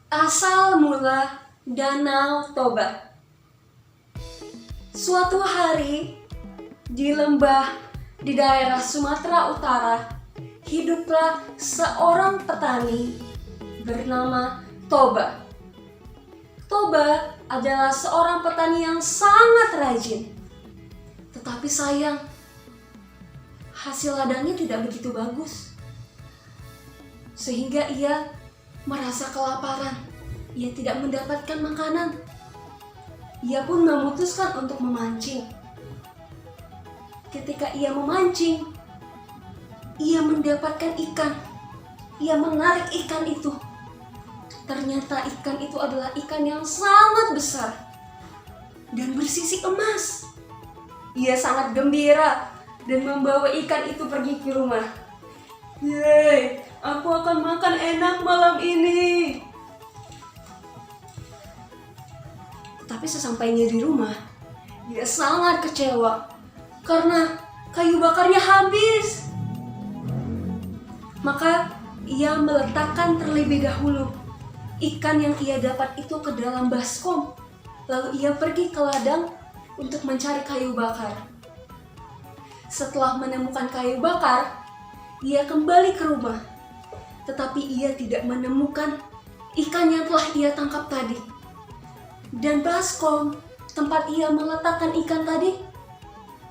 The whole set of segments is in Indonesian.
Asal mula Danau Toba. Suatu hari di lembah di daerah Sumatera Utara hiduplah seorang petani bernama Toba. Toba adalah seorang petani yang sangat rajin. Tetapi sayang, hasil ladangnya tidak begitu bagus. Sehingga ia merasa kelaparan. Ia tidak mendapatkan makanan. Ia pun memutuskan untuk memancing. Ketika ia memancing, ia mendapatkan ikan. Ia menarik ikan itu. Ternyata ikan itu adalah ikan yang sangat besar dan bersisi emas. Ia sangat gembira dan membawa ikan itu pergi ke rumah. Yeay, aku akan makan enak malam ini. Tapi sesampainya di rumah, dia sangat kecewa karena kayu bakarnya habis. Maka ia meletakkan terlebih dahulu ikan yang ia dapat itu ke dalam baskom. Lalu ia pergi ke ladang untuk mencari kayu bakar. Setelah menemukan kayu bakar, ia kembali ke rumah. Tetapi ia tidak menemukan ikan yang telah ia tangkap tadi. Dan baskom tempat ia meletakkan ikan tadi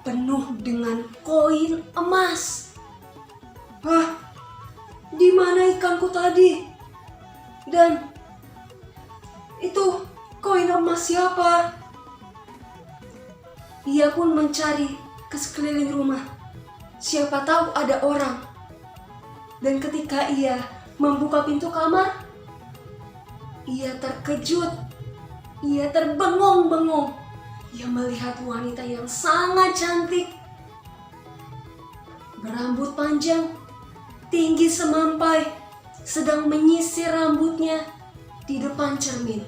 penuh dengan koin emas. Hah? Di mana ikanku tadi? Dan itu koin emas siapa? Ia pun mencari ke sekeliling rumah. Siapa tahu ada orang. Dan ketika ia membuka pintu kamar, ia terkejut. Ia terbengong-bengong. Ia melihat wanita yang sangat cantik, berambut panjang, tinggi semampai, sedang menyisir rambutnya di depan cermin.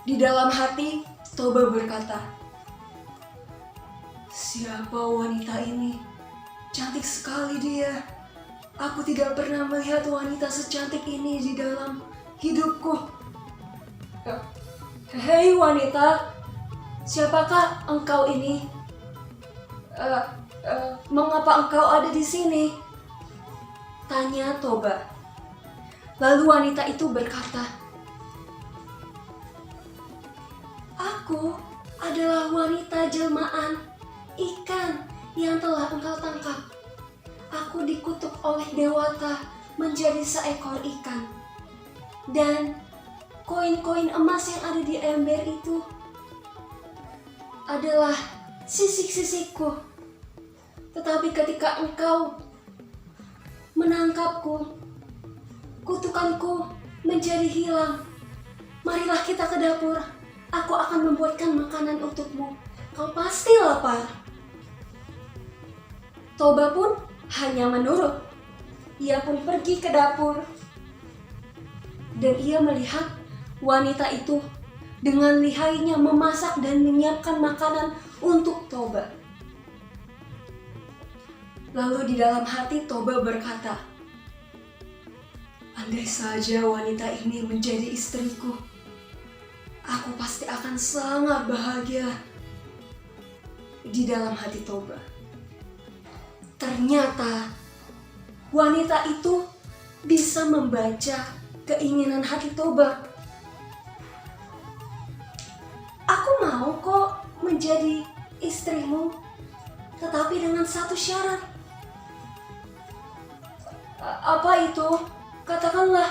Di dalam hati, Toba berkata, "Siapa wanita ini? Cantik sekali dia. Aku tidak pernah melihat wanita secantik ini di dalam hidupku. Hei wanita, siapakah engkau ini? Mengapa engkau ada di sini?" tanya Toba. Lalu wanita itu berkata, "Aku adalah wanita jelmaan ikan yang telah engkau tangkap. Aku dikutuk oleh Dewata menjadi seekor ikan. Dan koin-koin emas yang ada di ember itu adalah sisik-sisikku. Tetapi ketika engkau menangkapku, kutukanku menjadi hilang. Marilah kita ke dapur. Aku akan membuatkan makanan untukmu. Kau pasti lapar." Toba pun hanya menurut. Ia pun pergi ke dapur. Dan ia melihat wanita itu dengan lihainya memasak dan menyiapkan makanan untuk Toba. Lalu di dalam hati Toba berkata, "Andai saja wanita ini menjadi istriku, aku pasti akan sangat bahagia." Di dalam hati Toba. Ternyata wanita itu bisa membaca keinginan hati Toba. "Aku mau kok menjadi istrimu, tetapi dengan satu syarat." "Apa itu? Katakanlah."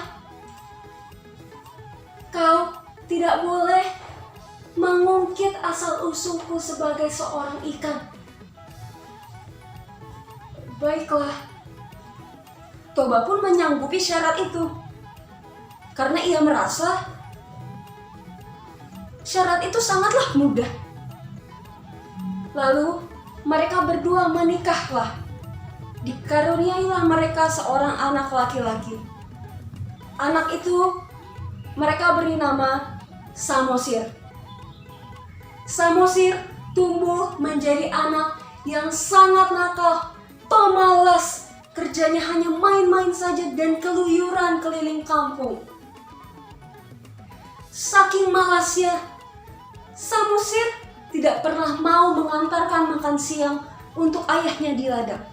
"Kau tidak boleh mengungkit asal-usulku sebagai seorang ikan." "Baiklah." Toba pun menyanggupi syarat itu. Karena ia merasa syarat itu sangatlah mudah. Lalu mereka berdua menikahlah. Dikaruniailah mereka seorang anak laki-laki. Anak itu mereka beri nama Samosir. Samosir tumbuh menjadi anak yang sangat nakal, pemalas, kerjanya hanya main-main saja dan keluyuran keliling kampung. Saking malasnya, Samosir tidak pernah mau mengantarkan makan siang untuk ayahnya di ladang.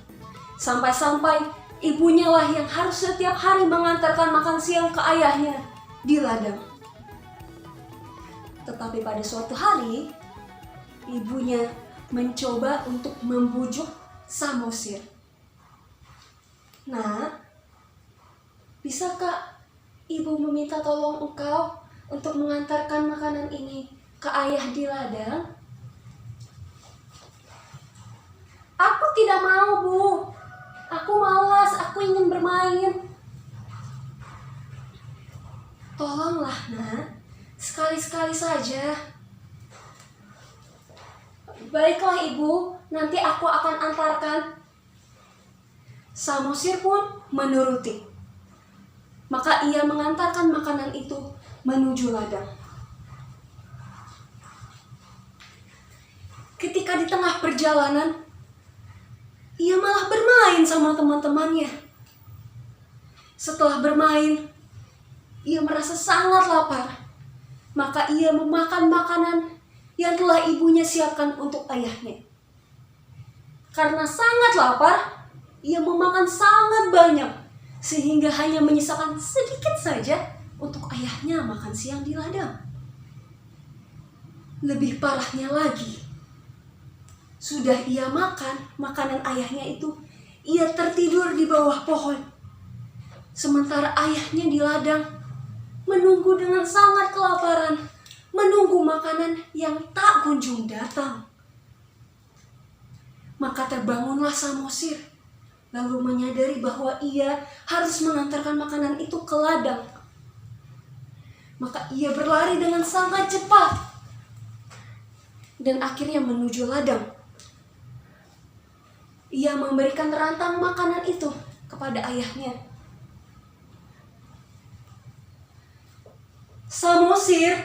Sampai-sampai ibunya lah yang harus setiap hari mengantarkan makan siang ke ayahnya di ladang. Tetapi pada suatu hari, ibunya mencoba untuk membujuk Samosir. "Nak, bisakah ibu meminta tolong engkau untuk mengantarkan makanan ini ke ayah di ladang?" "Aku tidak mau, Bu. Aku malas, aku ingin bermain." "Tolonglah, Nak. Sekali-sekali saja." "Baiklah, Ibu. Nanti aku akan antarkan." Samosir pun menuruti. Maka ia mengantarkan makanan itu menuju ladang. Ketika di tengah perjalanan, ia malah bermain sama teman-temannya. Setelah bermain, ia merasa sangat lapar. Maka ia memakan makanan yang telah ibunya siapkan untuk ayahnya. Karena sangat lapar, ia memakan sangat banyak, sehingga hanya menyisakan sedikit saja untuk ayahnya makan siang di ladang. Lebih parahnya lagi, sudah ia makan makanan ayahnya itu, ia tertidur di bawah pohon. Sementara ayahnya di ladang menunggu dengan sangat kelaparan, menunggu makanan yang tak kunjung datang. Maka terbangunlah Samosir, lalu menyadari bahwa ia harus mengantarkan makanan itu ke ladang. Maka ia berlari dengan sangat cepat dan akhirnya menuju ladang. Ia memberikan rantang makanan itu kepada ayahnya. "Samosir,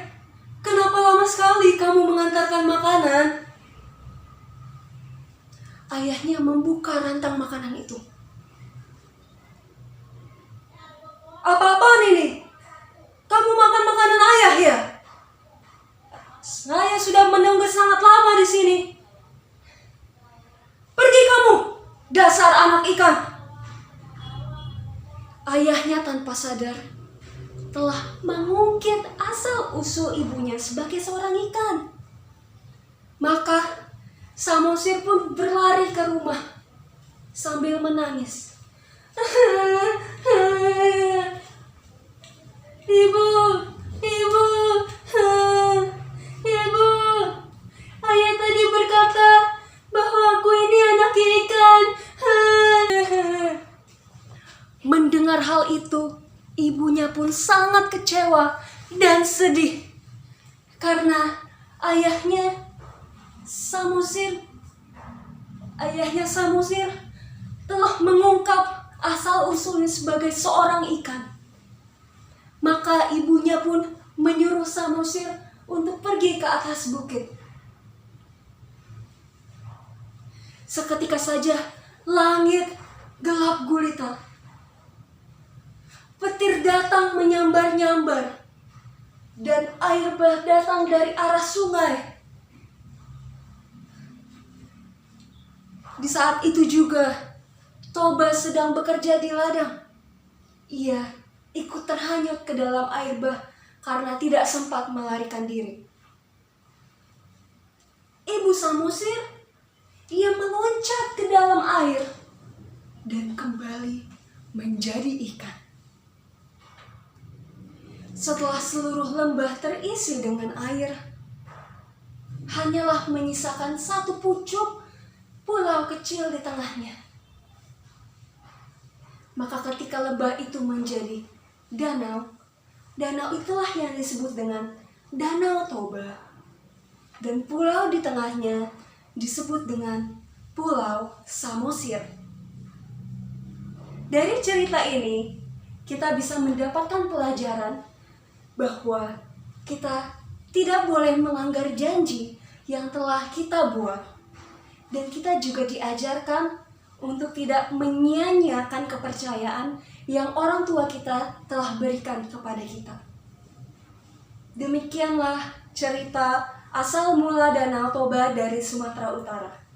kenapa lama sekali kamu mengantarkan makanan?" Ayahnya membuka rantang makanan itu. "Apa-apaan ini? Kamu makan makanan ayah ya? Saya sudah menunggu sangat lama di sini. Pergi kamu, dasar anak ikan!" Ayahnya tanpa sadar telah mengungkit asal-usul ibunya sebagai seorang ikan. Maka Samosir pun berlari ke rumah sambil menangis. "Ibu, ibu, ibu, ayah tadi berkata bahwa aku ini anak ikan." Mendengar hal itu, ibunya pun sangat kecewa dan sedih karena ayahnya Samosir telah mengungkap asal-usulnya sebagai seorang ikan. Maka ibunya pun menyuruh Samosir untuk pergi ke atas bukit. Seketika saja langit gelap gulita. Petir datang menyambar-nyambar dan air bah datang dari arah sungai. Di saat itu juga Toba sedang bekerja di ladang. Ia ikut terhanyut ke dalam air bah karena tidak sempat melarikan diri. Ibu Samosir, ia meloncat ke dalam air dan kembali menjadi ikan. Setelah seluruh lembah terisi dengan air, hanyalah menyisakan satu pucuk pulau kecil di tengahnya. Maka ketika lembah itu menjadi danau, danau itulah yang disebut dengan Danau Toba. Dan pulau di tengahnya disebut dengan Pulau Samosir. Dari cerita ini, kita bisa mendapatkan pelajaran bahwa kita tidak boleh melanggar janji yang telah kita buat. Dan kita juga diajarkan untuk tidak menyia-nyiakan kepercayaan yang orang tua kita telah berikan kepada kita. Demikianlah cerita asal mula Danau Toba dari Sumatera Utara.